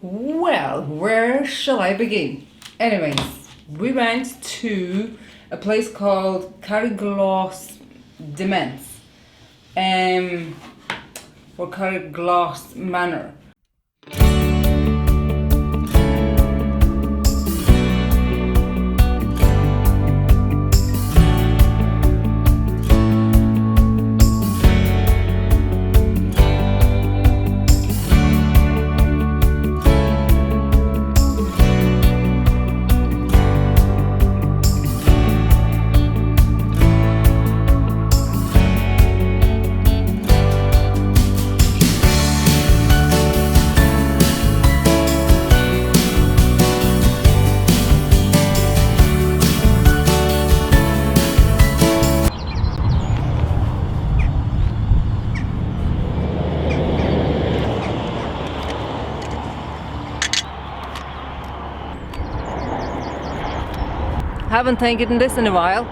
Well, where shall I begin? Anyways, we went to a place called Carrigloss Dements, or Carrigloss Manor. Haven't taken this in a while.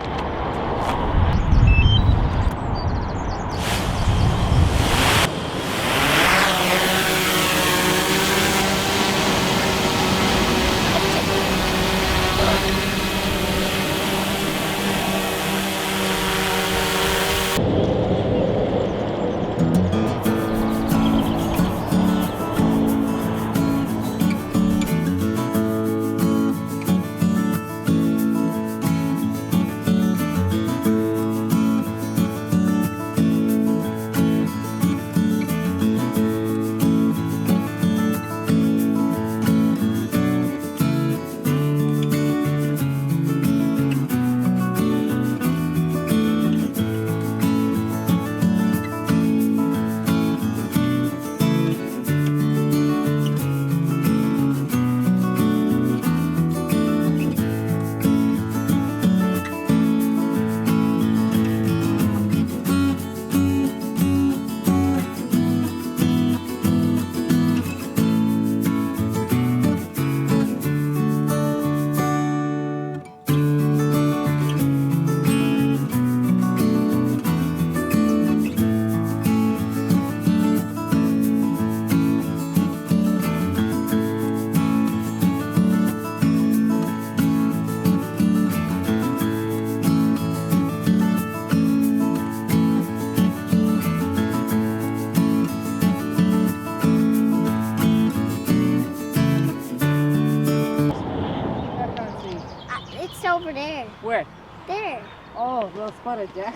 It's over there. Where? There. Oh, well spotted, Jack.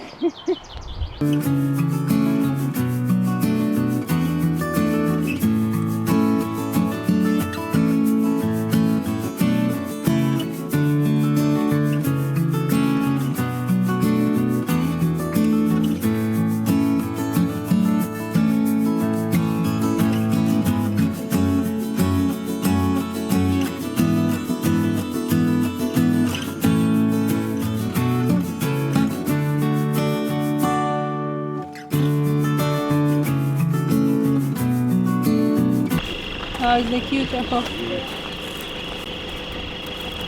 Oh, isn't it cute, Jacko?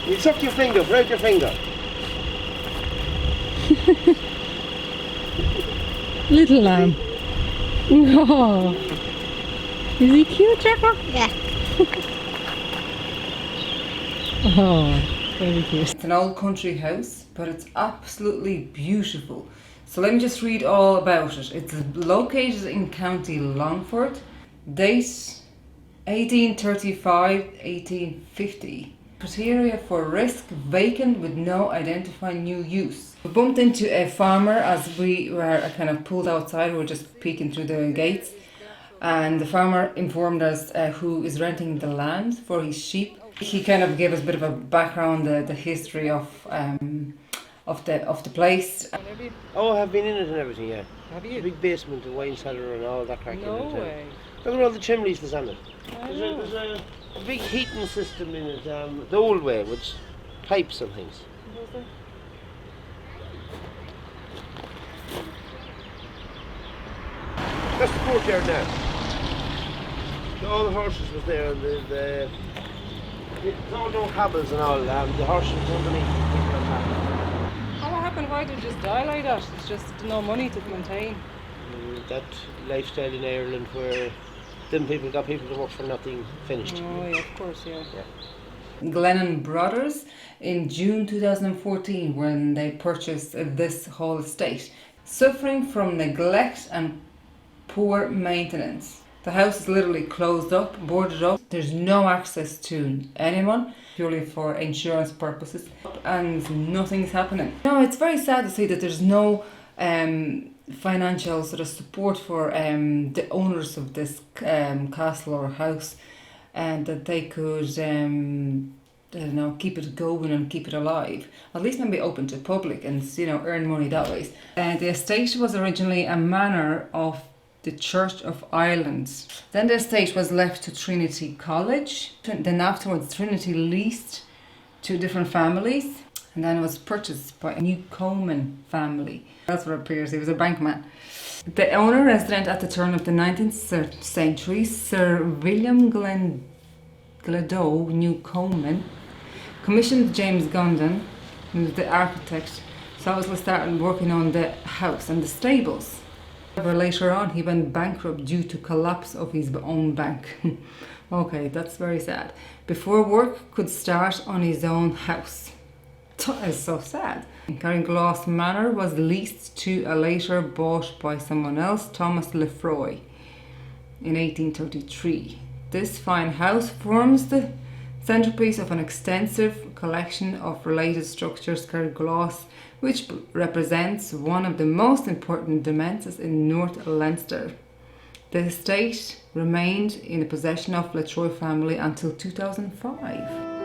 You suck your finger, right your finger. Little lamb. Oh. Is he cute, Jacko? Yeah. Oh, very cute. It's an old country house, but it's absolutely beautiful. So let me just read all about it. It's located in County Longford. Date 1835-1850. Criteria for risk: vacant with no identifying new use. We bumped into a farmer as we were kind of pulled outside. We were just peeking through the gates, and the farmer informed us who is renting the land for his sheep. He kind of gave us a bit of a background, the history of the place. Oh, I've been in it and everything, yeah. Have A you? big basement, a wine cellar and all that crack in No it. way. Look at all the chimneys that's on it. There's a big heating system in it, the old way, with pipes and things. That's the courtyard now. All the horses was there, and it's all no cobbles and all. The horses was underneath. Oh, what happened? Why did it just die like that? It's just no money to maintain. That lifestyle in Ireland where Then people got people to work for nothing finished. Oh, yeah, of course, yeah. Yeah. Glennon Brothers in June 2014 when they purchased this whole estate, suffering from neglect and poor maintenance. The house is literally closed up, boarded up. There's no access to anyone, purely for insurance purposes, and nothing's happening. No, it's very sad to see that there's no financial sort of support for the owners of this castle or house, and that they could I don't know, keep it going and keep it alive. At least maybe open to public and, you know, earn money that way. The estate was originally a manor of the Church of Ireland. Then the estate was left to Trinity College. Then afterwards Trinity leased to different families. And then it was purchased by a Newcomen family. That's what it appears. He was a bankman. The owner, resident at the turn of the 19th century, Sir William Gladdow Newcomen, commissioned James Gundon, who was the architect, so obviously started working on the house and the stables. However, later on he went bankrupt due to collapse of his own bank. Okay, that's very sad. Before work could start on his own house. That is so sad. Carriglass Manor was leased to a later bought by someone else, Thomas Lefroy, in 1833. This fine house forms the centerpiece of an extensive collection of related structures, Carriglass, which represents one of the most important demesnes in North Leinster. The estate remained in the possession of the Lefroy family until 2005.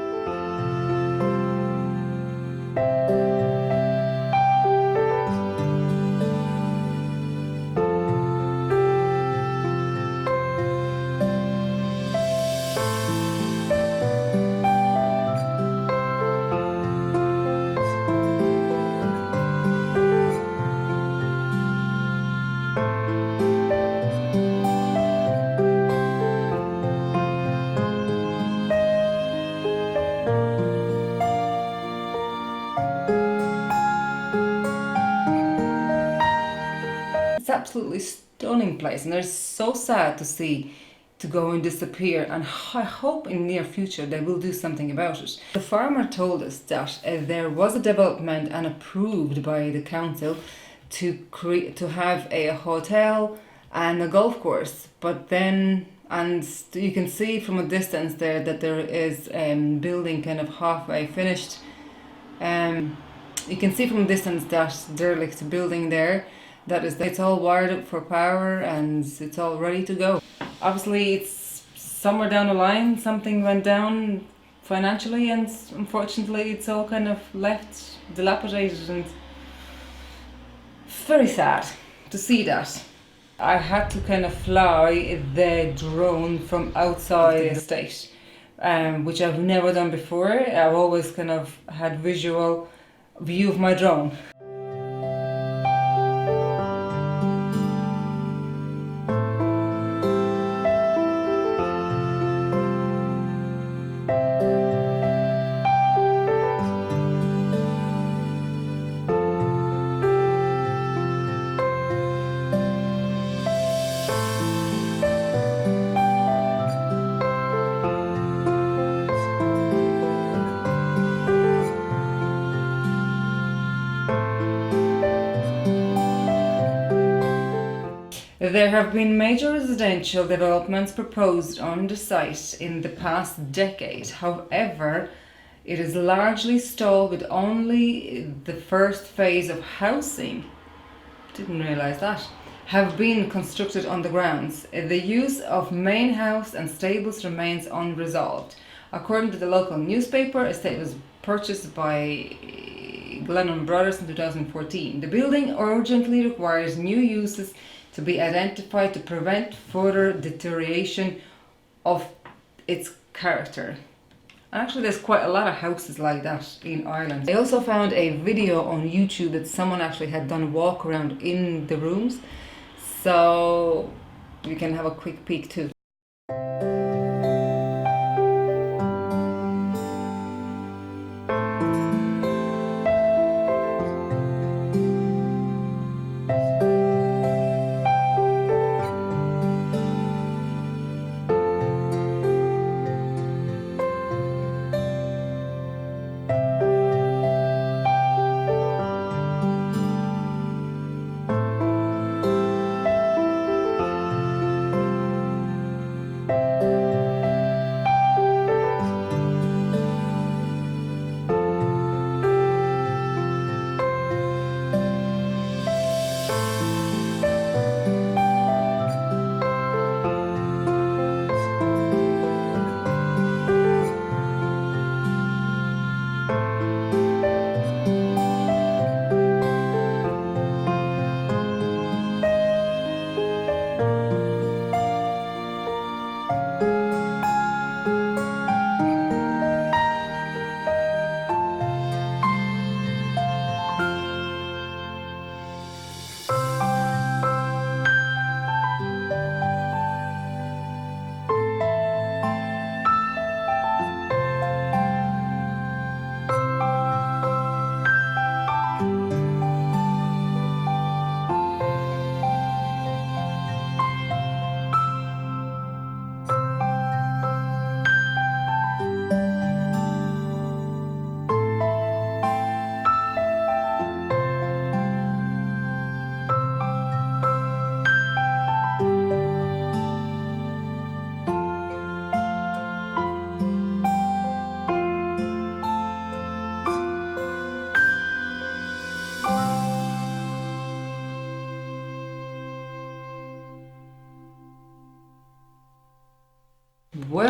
It's absolutely stunning place, and it's so sad to see to go and disappear, and I hope in the near future they will do something about it. The farmer told us that there was a development and approved by the council to have a hotel and a golf course, but then, and you can see from a distance there that there is building kind of halfway finished. You can see from a distance that derelict building there, it's all wired up for power and it's all ready to go. Obviously it's somewhere down the line something went down financially, and unfortunately it's all kind of left dilapidated, and very sad to see that. I had to kind of fly the drone from outside the estate, which I've never done before. I've always kind of had visual view of my drone. There have been major residential developments proposed on the site in the past decade. However, it is largely stalled with only the first phase of housing, didn't realise that, have been constructed on the grounds. The use of main house and stables remains unresolved. According to the local newspaper, estate was purchased by Glennon Brothers in 2014. The building urgently requires new uses to be identified to prevent further deterioration of its character. And actually there's quite a lot of houses like that in Ireland. I also found a video on YouTube that someone actually had done a walk around in the rooms, so you can have a quick peek too.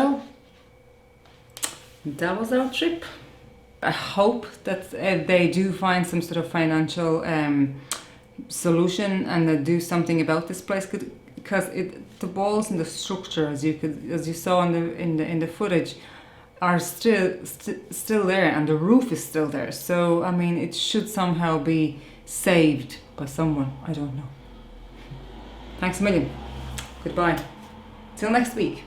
well, that was our trip. I hope that they do find some sort of financial solution and do something about this place, because the walls and the structure, as you saw in the footage, are still there, and the roof is still there. So I mean, it should somehow be saved by someone. I don't know. Thanks a million. Goodbye. Till next week.